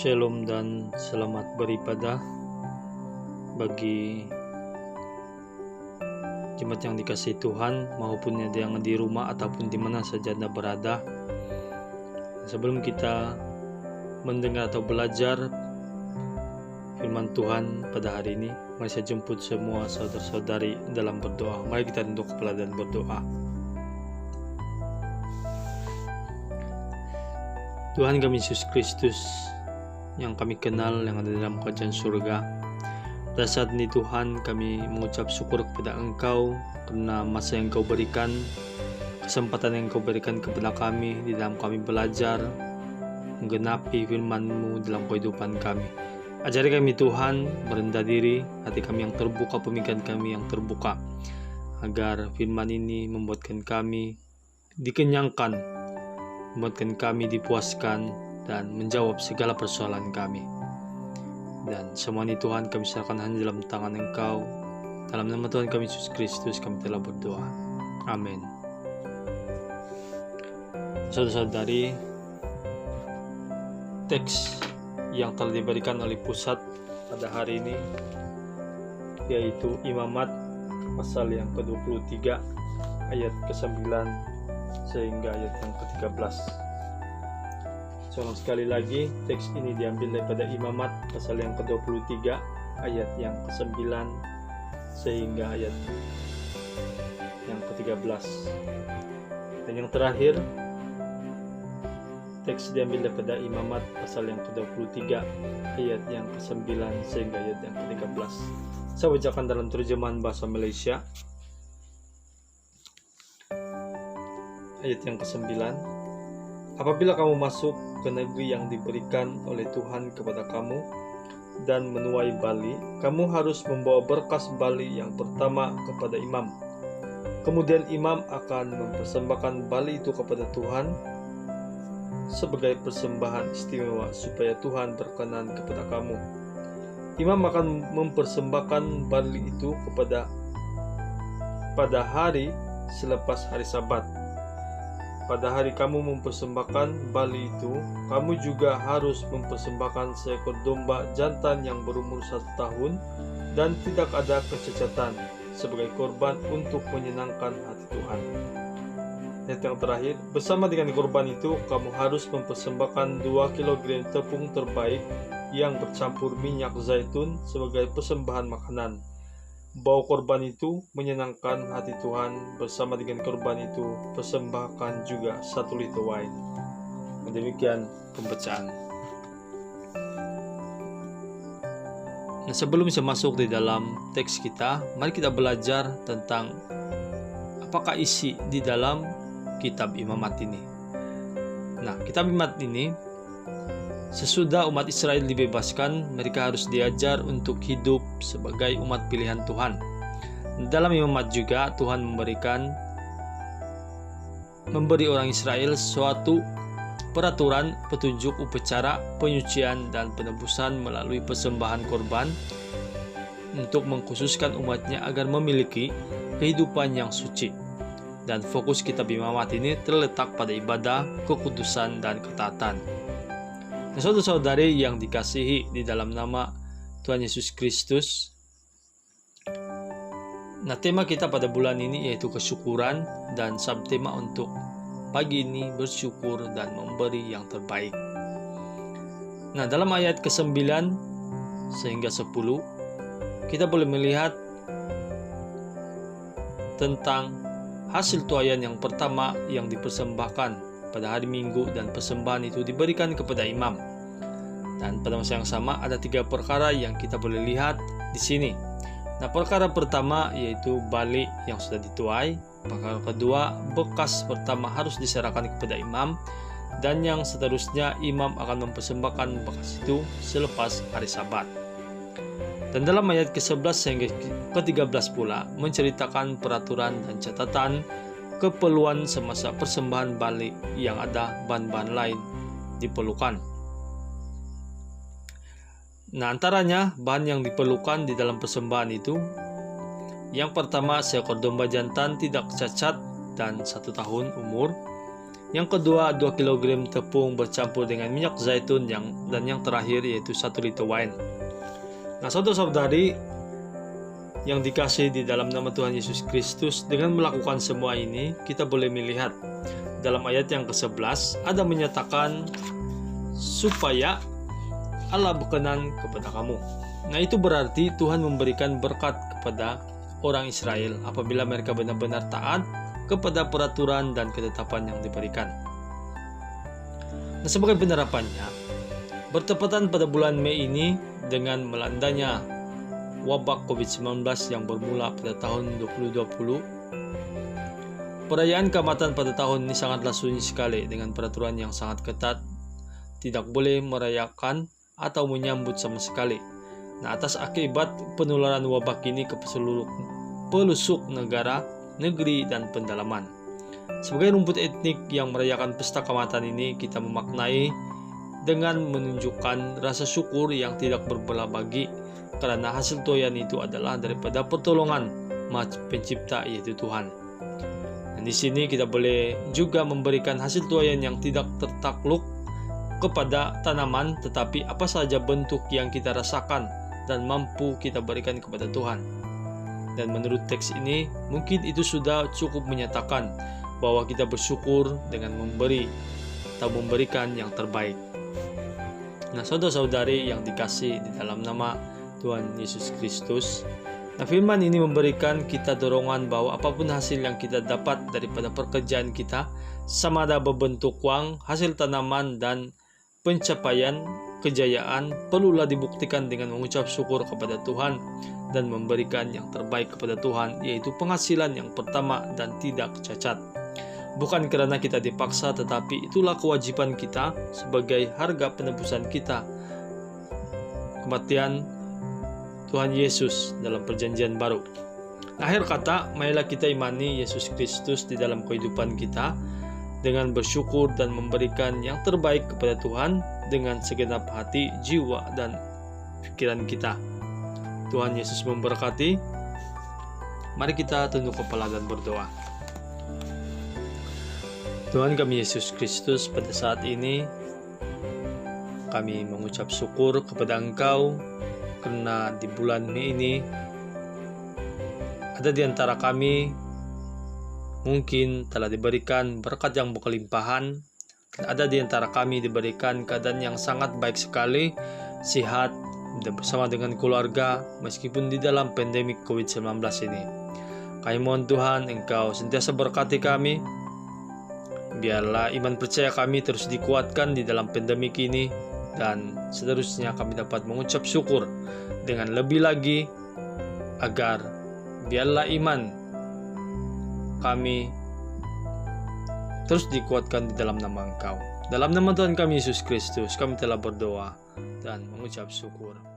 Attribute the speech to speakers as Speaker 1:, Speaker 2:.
Speaker 1: Shalom dan selamat beribadah bagi jemaat yang dikasihi Tuhan maupun yang di rumah ataupun di mana saja Anda berada. Sebelum kita mendengar atau belajar firman Tuhan pada hari ini, mari saya jemput semua saudara-saudari dalam berdoa. Mari kita tunduk kepala dan berdoa. Tuhan kami Yesus Kristus yang kami kenal, yang ada dalam kerajaan surga, pada saat ini Tuhan kami mengucap syukur kepada Engkau karena masa yang Engkau berikan, kesempatan yang Engkau berikan kepada kami di dalam kami belajar menggenapi firman-Mu dalam kehidupan kami. Ajari kami Tuhan merendah diri, hati kami yang terbuka, pemikiran kami yang terbuka, agar firman ini membuatkan kami dikenyangkan, membuatkan kami dipuaskan dan menjawab segala persoalan kami. Dan semua ini Tuhan kami serahkan hanya dalam tangan Engkau. Dalam nama Tuhan kami Yesus Kristus kami telah berdoa. Amin. Saudara-saudari, teks yang telah diberikan oleh pusat pada hari ini yaitu Imamat pasal yang ke-23 ayat ke-9 sehingga ayat yang ke-13. Sekali lagi, teks ini diambil daripada Imamat pasal yang ke-23 ayat yang ke-9 sehingga ayat yang ke-13. Dan yang terakhir, teks diambil daripada Imamat pasal yang ke-23 ayat yang ke-9 sehingga ayat yang ke-13. Saya bacakan dalam terjemahan bahasa Malaysia. Ayat yang ke-9. Apabila kamu masuk ke negeri yang diberikan oleh Tuhan kepada kamu dan menuai bali, kamu harus membawa berkas bali yang pertama kepada imam. Kemudian imam akan mempersembahkan bali itu kepada Tuhan sebagai persembahan istimewa supaya Tuhan berkenan kepada kamu. Imam akan mempersembahkan bali itu pada hari selepas hari Sabat. Pada hari kamu mempersembahkan bali itu, kamu juga harus mempersembahkan seekor domba jantan yang berumur 1 tahun dan tidak ada kecacatan sebagai korban untuk menyenangkan hati Tuhan. Ayat yang terakhir, bersama dengan korban itu, kamu harus mempersembahkan 2 kg tepung terbaik yang bercampur minyak zaitun sebagai persembahan makanan. Bau korban itu menyenangkan hati Tuhan. Bersama dengan korban itu persembahkan juga 1 liter wine. Demikian pembacaan. Nah, sebelum saya masuk di dalam teks kita, mari kita belajar tentang apakah isi di dalam kitab Imamat ini. Nah, kitab Imamat ini, sesudah umat Israel dibebaskan, mereka harus diajar untuk hidup sebagai umat pilihan Tuhan. Dalam Imamat juga Tuhan memberi orang Israel suatu peraturan, petunjuk, upacara, penyucian, dan penebusan melalui persembahan korban untuk mengkhususkan umatnya agar memiliki kehidupan yang suci. Dan fokus kitab Imamat ini terletak pada ibadah, kekudusan, dan ketaatan. Saudara-saudari yang dikasihi di dalam nama Tuhan Yesus Kristus, nah, tema kita pada bulan ini yaitu kesyukuran, dan subtema untuk pagi ini bersyukur dan memberi yang terbaik. Nah, dalam ayat ke-9 sehingga 10 kita boleh melihat tentang hasil tuaian yang pertama yang dipersembahkan pada hari Minggu, dan persembahan itu diberikan kepada imam. Dan pada masa yang sama ada 3 perkara yang kita boleh lihat di sini. Nah, perkara pertama yaitu bali yang sudah dituai. Perkara kedua, bekas pertama harus diserahkan kepada imam, dan yang seterusnya imam akan mempersembahkan bekas itu selepas hari Sabat. Dan dalam ayat ke-11 hingga ke-13 pula menceritakan peraturan dan catatan keperluan semasa persembahan bali yang ada bahan-bahan lain diperlukan. Nah, antaranya bahan yang diperlukan di dalam persembahan itu, yang pertama seekor domba jantan tidak cacat dan 1 tahun umur. Yang kedua, 2 kg tepung bercampur dengan minyak zaitun, dan yang terakhir yaitu 1 liter wine. Nah, saudara-saudari yang dikasihi di dalam nama Tuhan Yesus Kristus, dengan melakukan semua ini, kita boleh melihat dalam ayat yang ke-11 ada menyatakan supaya Allah berkenan kepada kamu. Nah, itu berarti Tuhan memberikan berkat kepada orang Israel apabila mereka benar-benar taat kepada peraturan dan ketetapan yang diberikan. Nah, sebagai penerapannya, bertepatan pada bulan Mei ini dengan melandanya wabah COVID-19 yang bermula pada tahun 2020, perayaan Keamatan pada tahun ini sangatlah sunyi sekali dengan peraturan yang sangat ketat, tidak boleh merayakan atau menyambut sama sekali. Nah, atas akibat penularan wabah ini ke seluruh pelosok negara, negeri, dan pendalaman. Sebagai rumput etnik yang merayakan pesta Keamatan ini, kita memaknai dengan menunjukkan rasa syukur yang tidak berbelah bagi, karena hasil toyan itu adalah daripada pertolongan Pencipta, yaitu Tuhan. Dan di sini kita boleh juga memberikan hasil toyan yang tidak tertakluk kepada tanaman, tetapi apa saja bentuk yang kita rasakan dan mampu kita berikan kepada Tuhan. Dan menurut teks ini, mungkin itu sudah cukup menyatakan bahwa kita bersyukur dengan memberi atau memberikan yang terbaik. Nah, saudara-saudari yang dikasihi di dalam nama Tuhan Yesus Kristus, nah, firman ini memberikan kita dorongan bahwa apapun hasil yang kita dapat daripada pekerjaan kita, sama ada berbentuk uang, hasil tanaman, dan pencapaian, kejayaan, perlulah dibuktikan dengan mengucap syukur kepada Tuhan dan memberikan yang terbaik kepada Tuhan, yaitu penghasilan yang pertama dan tidak cacat. Bukan karena kita dipaksa, tetapi itulah kewajiban kita sebagai harga penebusan kita, kematian Tuhan Yesus dalam perjanjian baru. Akhir kata, marilah kita imani Yesus Kristus di dalam kehidupan kita dengan bersyukur dan memberikan yang terbaik kepada Tuhan dengan segenap hati, jiwa, dan pikiran kita. Tuhan Yesus memberkati. Mari kita tunduk kepala dan berdoa. Tuhan kami Yesus Kristus, pada saat ini kami mengucap syukur kepada Engkau karena di bulan Mei ini ada di antara kami mungkin telah diberikan berkat yang berkelimpahan, dan ada di antara kami diberikan keadaan yang sangat baik sekali, sehat, dan bersama dengan keluarga meskipun di dalam pandemik COVID-19 ini. Kami mohon Tuhan, Engkau sentiasa berkati kami. Biarlah iman percaya kami terus dikuatkan di dalam pandemik ini, dan seterusnya kami dapat mengucap syukur dengan lebih lagi, agar biarlah iman kami terus dikuatkan di dalam nama Engkau. Dalam nama Tuhan kami Yesus Kristus, kami telah berdoa dan mengucap syukur.